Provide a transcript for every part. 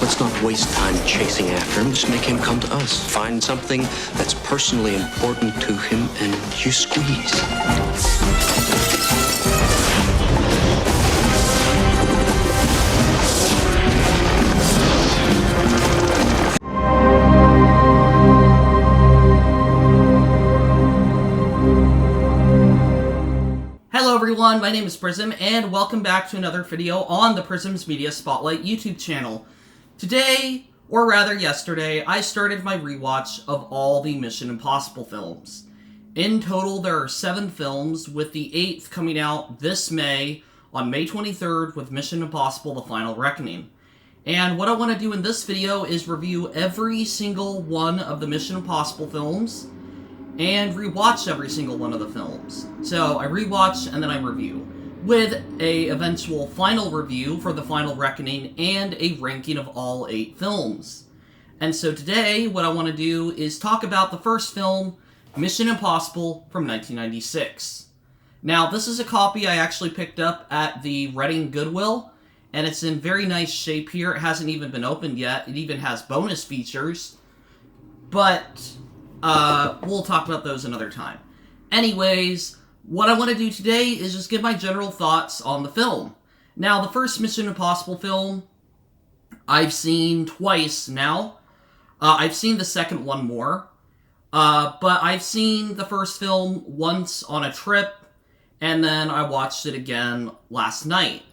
Let's not waste time chasing after him. Just make him come to us. Find something that's personally important to him, and you squeeze. Hello everyone, my name is Prism, and welcome back to another video on the Prism's Media Spotlight YouTube channel. Today, or rather yesterday, I started my rewatch of all the Mission Impossible films. In total, there are 7 films, with the 8th coming out this May, on May 23rd, with Mission Impossible: The Final Reckoning. And what I want to do in this video is review every single one of the Mission Impossible films, and rewatch every single one of the films. So I rewatch and then I review, with a eventual final review for The Final Reckoning and a ranking of all 8 films. And so today, what I want to do is talk about the first film, Mission Impossible from 1996. Now, this is a copy I actually picked up at the Reading Goodwill, and it's in very nice shape here. It hasn't even been opened yet. It even has bonus features, but we'll talk about those another time. Anyways, what I want to do today is just give my general thoughts on the film. Now, the first Mission Impossible film, I've seen twice now. I've seen the second one more. But I've seen the first film once on a trip, and then I watched it again last night.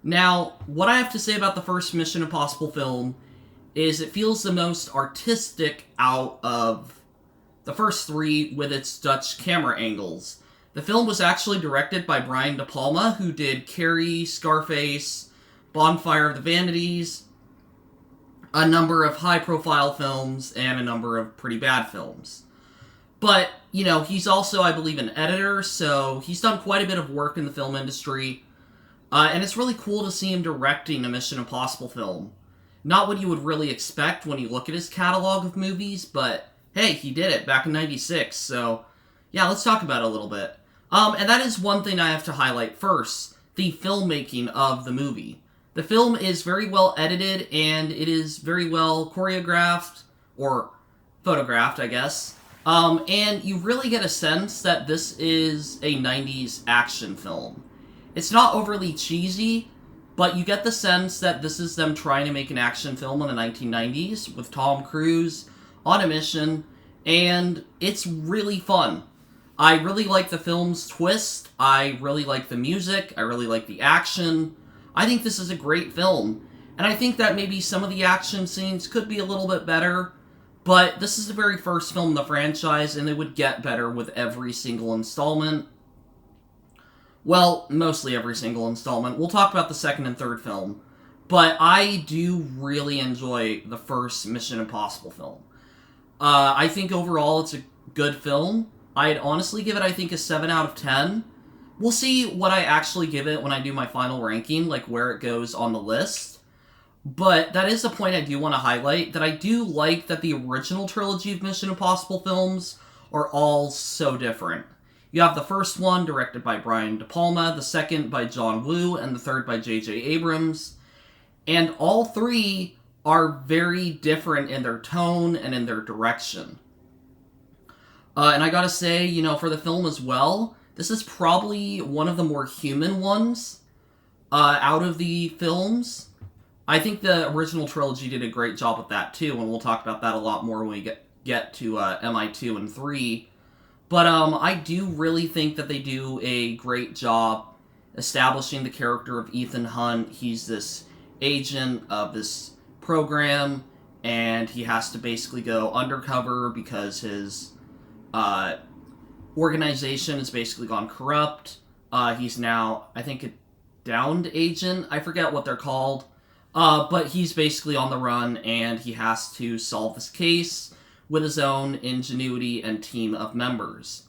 Now, what I have to say about the first Mission Impossible film is it feels the most artistic out of the first 3 with its Dutch camera angles. The film was actually directed by Brian De Palma, who did Carrie, Scarface, Bonfire of the Vanities, a number of high-profile films, and a number of pretty bad films. But, you know, he's also, I believe, an editor, so he's done quite a bit of work in the film industry. And it's really cool to see him directing a Mission Impossible film. Not what you would really expect when you look at his catalog of movies, but hey, he did it back in 96, so yeah, let's talk about it a little bit. And that is one thing I have to highlight first, the filmmaking of the movie. The film is very well edited, and it is very well choreographed, or photographed, I guess. And you really get a sense that this is a 90s action film. It's not overly cheesy, but you get the sense that this is them trying to make an action film in the 1990s, with Tom Cruise on a mission, and it's really fun. I really like the film's twist, I really like the music, I really like the action. I think this is a great film, and I think that maybe some of the action scenes could be a little bit better, but this is the very first film in the franchise, and it would get better with every single installment. Well, mostly every single installment. We'll talk about the second and third film, but I do really enjoy the first Mission Impossible film. I think overall it's a good film. I'd honestly give it, I think, a 7 out of 10. We'll see what I actually give it when I do my final ranking, like where it goes on the list. But that is a point I do want to highlight, that I do like that the original trilogy of Mission Impossible films are all so different. You have the first one directed by Brian De Palma, the second by John Woo, and the third by J.J. Abrams. And all 3 are very different in their tone and in their direction. And I gotta say, you know, for the film as well, this is probably one of the more human ones out of the films. I think the original trilogy did a great job with that too, and we'll talk about that a lot more when we get to MI2 and 3. But I do really think that they do a great job establishing the character of Ethan Hunt. He's this agent of this program, and he has to basically go undercover because his organization has basically gone corrupt. He's now, I think, a downed agent. I forget what they're called. But he's basically on the run, and he has to solve this case with his own ingenuity and team of members.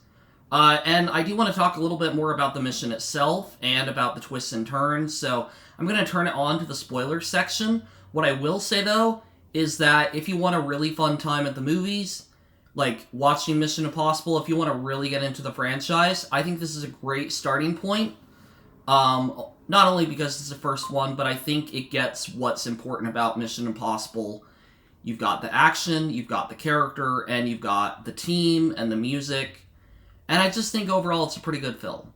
And I do want to talk a little bit more about the mission itself and about the twists and turns, so I'm going to turn it on to the spoilers section. What I will say, though, is that if you want a really fun time at the movies, like watching Mission Impossible, if you want to really get into the franchise, I think this is a great starting point. Not only because it's the first one, but I think it gets what's important about Mission Impossible. You've got the action, you've got the character, and you've got the team and the music. And I just think overall it's a pretty good film.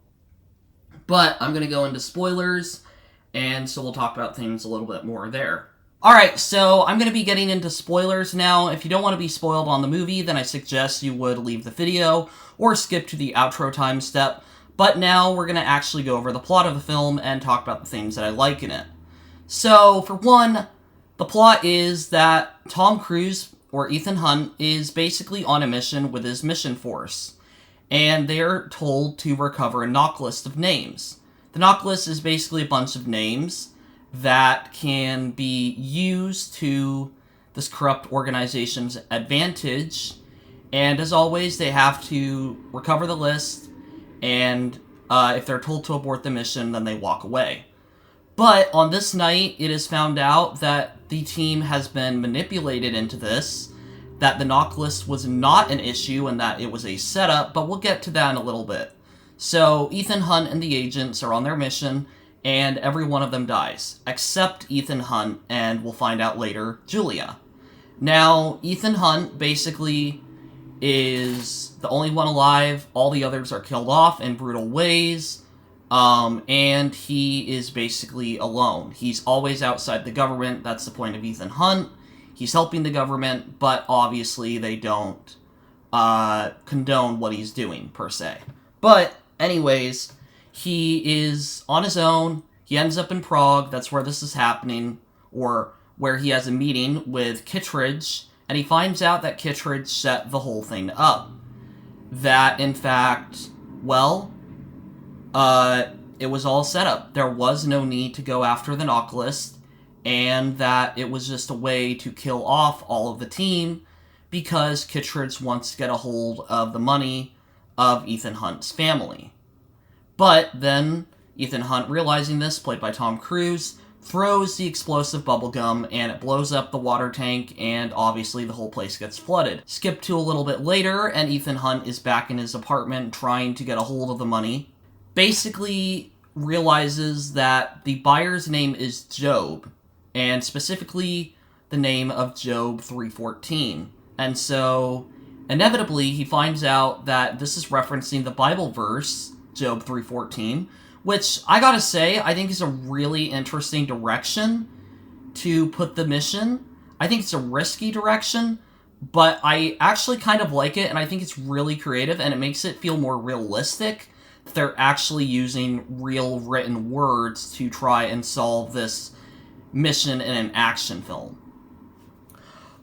But I'm going to go into spoilers, and so we'll talk about things a little bit more there. Alright, so I'm going to be getting into spoilers now. If you don't want to be spoiled on the movie, then I suggest you would leave the video or skip to the outro time step. But now we're going to actually go over the plot of the film and talk about the things that I like in it. So, for one, the plot is that Tom Cruise, or Ethan Hunt, is basically on a mission with his mission force. And they're told to recover a knock list of names. The knock list is basically a bunch of names that can be used to this corrupt organization's advantage. And as always, they have to recover the list, and if they're told to abort the mission, then they walk away. But on this night, it is found out that the team has been manipulated into this, that the knock list was not an issue and that it was a setup, but we'll get to that in a little bit. So Ethan Hunt and the agents are on their mission, and every one of them dies, except Ethan Hunt, and we'll find out later, Julia. Now, Ethan Hunt basically is the only one alive. All the others are killed off in brutal ways, and he is basically alone. He's always outside the government. That's the point of Ethan Hunt. He's helping the government, but obviously they don't condone what he's doing, per se. But, anyways, he is on his own. He ends up in Prague. That's where this is happening, or where he has a meeting with Kittredge, and he finds out that Kittredge set the whole thing up. That, in fact, well, it was all set up. There was no need to go after the knock list, and that it was just a way to kill off all of the team because Kittredge wants to get a hold of the money of Ethan Hunt's family. But then Ethan Hunt, realizing this, played by Tom Cruise, throws the explosive bubblegum and it blows up the water tank, and obviously the whole place gets flooded. Skip to a little bit later, and Ethan Hunt is back in his apartment trying to get a hold of the money. Basically realizes that the buyer's name is Job, and specifically the name of Job 3:14. And so, inevitably, he finds out that this is referencing the Bible verse, Job 3:14, which, I gotta say, I think is a really interesting direction to put the mission. I think it's a risky direction, but I actually kind of like it, and I think it's really creative, and it makes it feel more realistic that they're actually using real written words to try and solve this mission in an action film.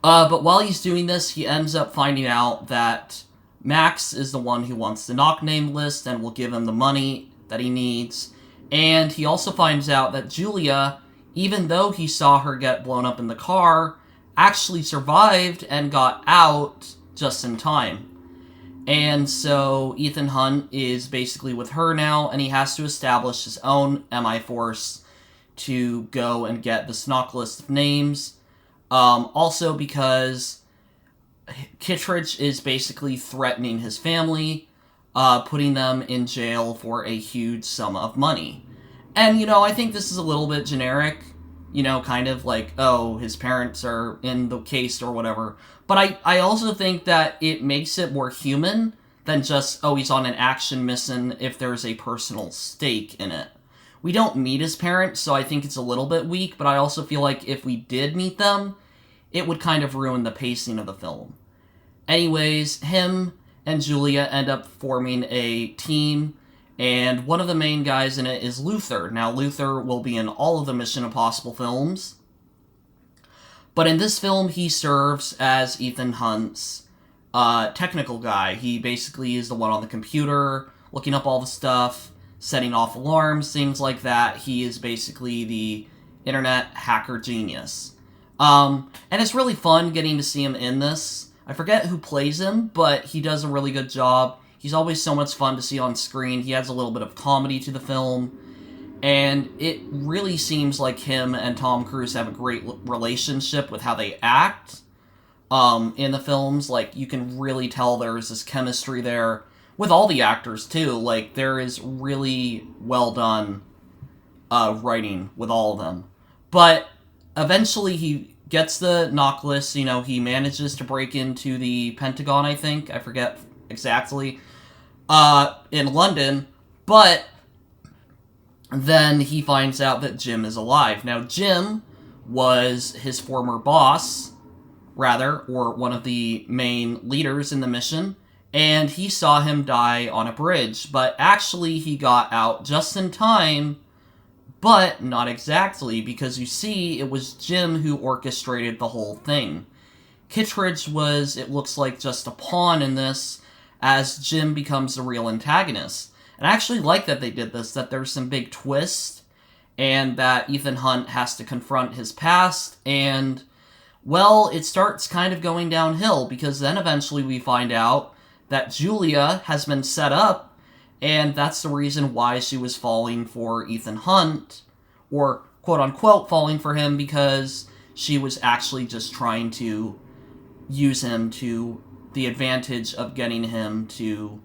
But while he's doing this, he ends up finding out that Max is the one who wants the knock name list and will give him the money that he needs. And he also finds out that Julia, even though he saw her get blown up in the car, actually survived and got out just in time. And so Ethan Hunt is basically with her now, and he has to establish his own MI force to go and get this knock list of names. Also because Kittredge is basically threatening his family, putting them in jail for a huge sum of money. And, I think this is a little bit generic, kind of like, oh, his parents are in the case or whatever. But I also think that it makes it more human than just, oh, he's on an action mission if there's a personal stake in it. We don't meet his parents, so I think it's a little bit weak, but I also feel like if we did meet them, it would kind of ruin the pacing of the film. Anyways, him and Julia end up forming a team, and one of the main guys in it is Luther. Now, Luther will be in all of the Mission Impossible films, but in this film, he serves as Ethan Hunt's technical guy. He basically is the one on the computer, looking up all the stuff, setting off alarms, things like that. He is basically the internet hacker genius. And it's really fun getting to see him in this. I forget who plays him, but he does a really good job. He's always so much fun to see on screen. He adds a little bit of comedy to the film. And it really seems like him and Tom Cruise have a great relationship with how they act in the films. Like, you can really tell there's this chemistry there with all the actors, too. Like, there is really well done writing with all of them. But eventually he gets the knock list, you know, he manages to break into the Pentagon, I think, I forget exactly, in London, but then he finds out that Jim is alive. Now, Jim was his former boss, rather, or one of the main leaders in the mission, and he saw him die on a bridge, but actually he got out just in time, but not exactly, because you see, it was Jim who orchestrated the whole thing. Kittredge was, it looks like, just a pawn in this, as Jim becomes the real antagonist. And I actually like that they did this, that there's some big twist, and that Ethan Hunt has to confront his past, and, well, it starts kind of going downhill, because then eventually we find out that Julia has been set up, and that's the reason why she was falling for Ethan Hunt, or quote-unquote falling for him, because she was actually just trying to use him to the advantage of getting him to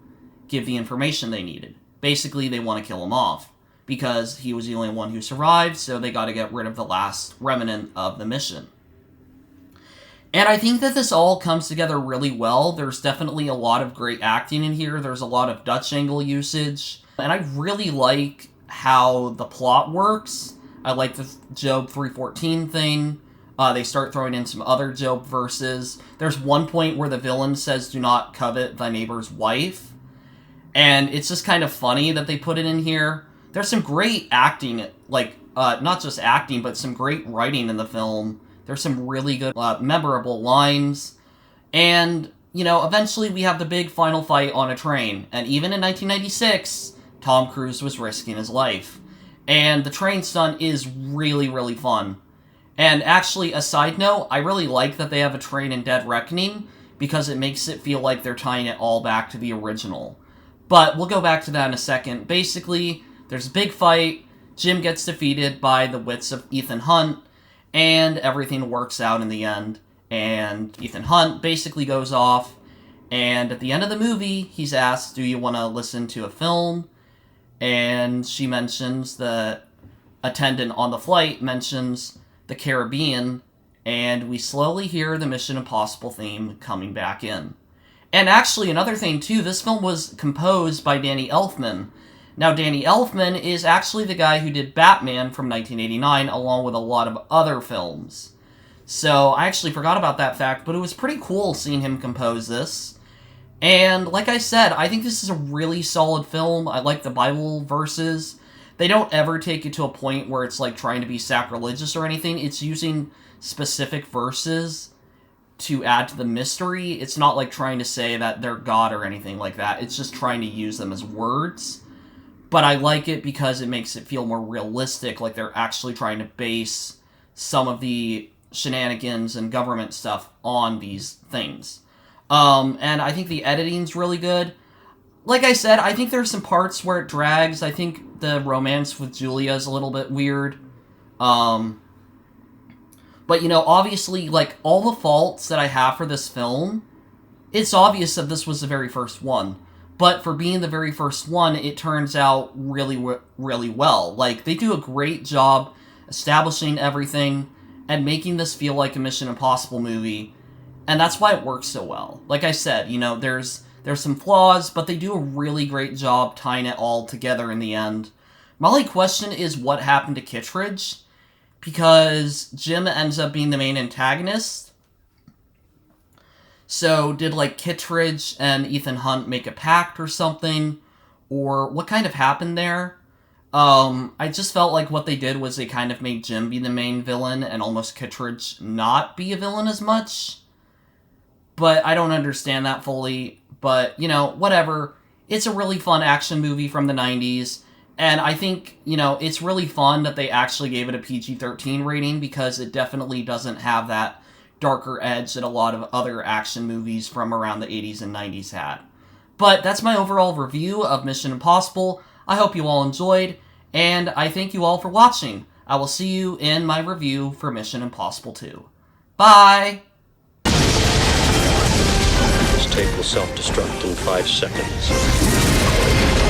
give the information they needed. Basically, they want to kill him off, because he was the only one who survived, so they got to get rid of the last remnant of the mission. And I think that this all comes together really well. There's definitely a lot of great acting in here. There's a lot of Dutch angle usage. And I really like how the plot works. I like the Job 3:14 thing. They start throwing in some other Job verses. There's one point where the villain says, "Do not covet thy neighbor's wife." And it's just kind of funny that they put it in here. There's some great acting, like, not just acting, but some great writing in the film. There's some really good, memorable lines. And, you know, eventually we have the big final fight on a train. And even in 1996, Tom Cruise was risking his life. And the train stunt is really, really fun. And actually, a side note, I really like that they have a train in Dead Reckoning, because it makes it feel like they're tying it all back to the original. But we'll go back to that in a second. Basically, there's a big fight, Jim gets defeated by the wits of Ethan Hunt, and everything works out in the end. And Ethan Hunt basically goes off, and at the end of the movie, he's asked, "Do you want to listen to a film?" And she mentions, the attendant on the flight mentions the Caribbean, and we slowly hear the Mission Impossible theme coming back in. And actually, another thing too, this film was composed by Danny Elfman. Now, Danny Elfman is actually the guy who did Batman from 1989, along with a lot of other films. So, I actually forgot about that fact, but it was pretty cool seeing him compose this. And, like I said, I think this is a really solid film. I like the Bible verses. They don't ever take it to a point where it's, like, trying to be sacrilegious or anything. It's using specific verses to add to the mystery. It's not, like, trying to say that they're God or anything like that. It's just trying to use them as words. But I like it because it makes it feel more realistic, like they're actually trying to base some of the shenanigans and government stuff on these things. And I think the editing's really good. Like I said, I think there's some parts where it drags. I think the romance with Julia is a little bit weird. But, you know, obviously, like, all the faults that I have for this film, it's obvious that this was the very first one. But for being the very first one, it turns out really, really well. Like, they do a great job establishing everything and making this feel like a Mission Impossible movie. And that's why it works so well. Like I said, you know, there's some flaws, but they do a really great job tying it all together in the end. My only question is what happened to Kittredge, because Jim ends up being the main antagonist. So, did, like, Kittredge and Ethan Hunt make a pact or something? Or what kind of happened there? I just felt like what they did was they kind of made Jim be the main villain and almost Kittredge not be a villain as much. But I don't understand that fully. But, you know, whatever. It's a really fun action movie from the 90s. And I think, you know, it's really fun that they actually gave it a PG-13 rating, because it definitely doesn't have that darker edge that a lot of other action movies from around the 80s and 90s had. But that's my overall review of Mission Impossible. I hope you all enjoyed, and I thank you all for watching. I will see you in my review for Mission Impossible 2. Bye! This tape will self-destruct in 5 seconds.